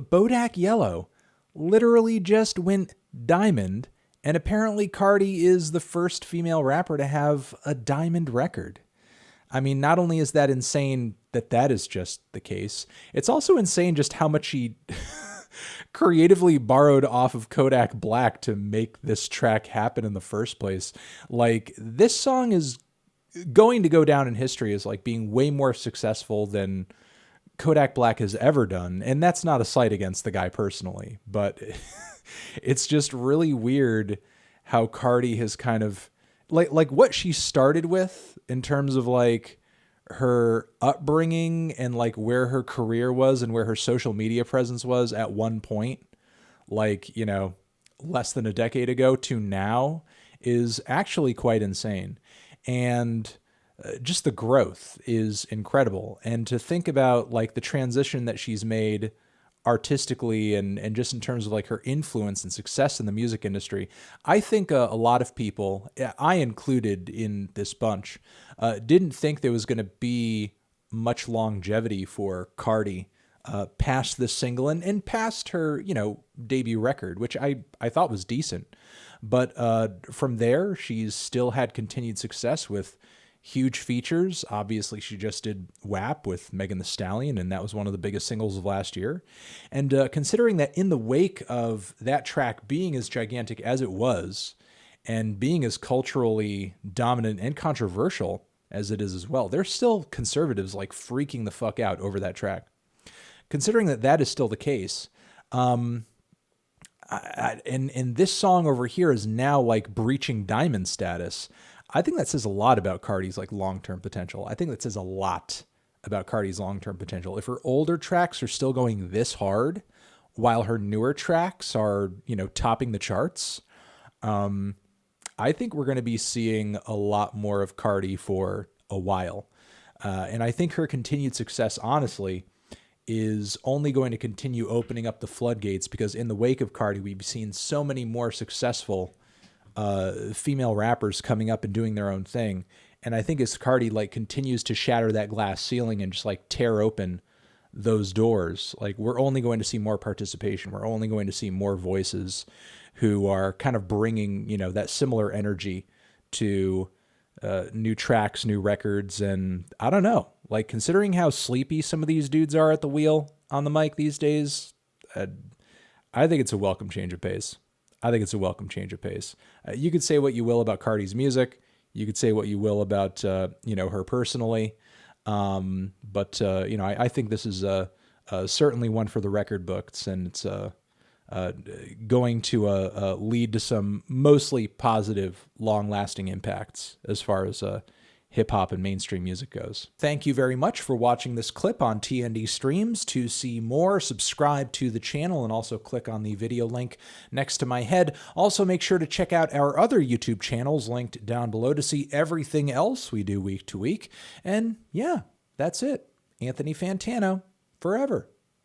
Bodak Yellow literally just went diamond, and apparently Cardi is the first female rapper to have a diamond record. I mean, not only is that insane that that is just the case, it's also insane just how much she creatively borrowed off of Kodak Black to make this track happen in the first place. Like, this song is going to go down in history as like being way more successful than Kodak Black has ever done. And that's not a slight against the guy personally, but it's just really weird how Cardi has kind of like what she started with in terms of like her upbringing and like where her career was and where her social media presence was at one point, like, you know, less than a decade ago to now is actually quite insane. And just the growth is incredible. And to think about like the transition that she's made artistically and just in terms of like her influence and success in the music industry, I think a lot of people, I included in this bunch, didn't think there was going to be much longevity for Cardi past this single and past her, you know, debut record, which I thought was decent. But from there, she's still had continued success with huge features. Obviously, she just did WAP with Megan Thee Stallion, and that was one of the biggest singles of last year. And considering that in the wake of that track being as gigantic as it was, and being as culturally dominant and controversial as it is as well, there's still conservatives like freaking the fuck out over that track. Considering that that is still the case, and this song over here is now like breaching diamond status. I think that says a lot about Cardi's like long-term potential. I think that says a lot about Cardi's long-term potential. If her older tracks are still going this hard, while her newer tracks are, you know, topping the charts, I think we're going to be seeing a lot more of Cardi for a while. And I think her continued success, honestly, is only going to continue opening up the floodgates because in the wake of Cardi, we've seen so many more successful female rappers coming up and doing their own thing. And I think as Cardi like continues to shatter that glass ceiling and just like tear open those doors, like we're only going to see more participation. We're only going to see more voices who are kind of bringing, you know, that similar energy to new tracks, new records. And I don't know, like considering how sleepy some of these dudes are at the wheel on the mic these days, I think it's a welcome change of pace. I think it's a welcome change of pace. You could say what you will about Cardi's music. You could say what you will about, you know, her personally. But you know, I think this is certainly one for the record books, and it's going to lead to some mostly positive, long-lasting impacts as far as hip-hop and mainstream music goes. Thank you very much for watching this clip on TND Streams. To see more, subscribe to the channel and also click on the video link next to my head. Also, make sure to check out our other YouTube channels linked down below to see everything else we do week to week. And yeah, that's it. Anthony Fantano, forever.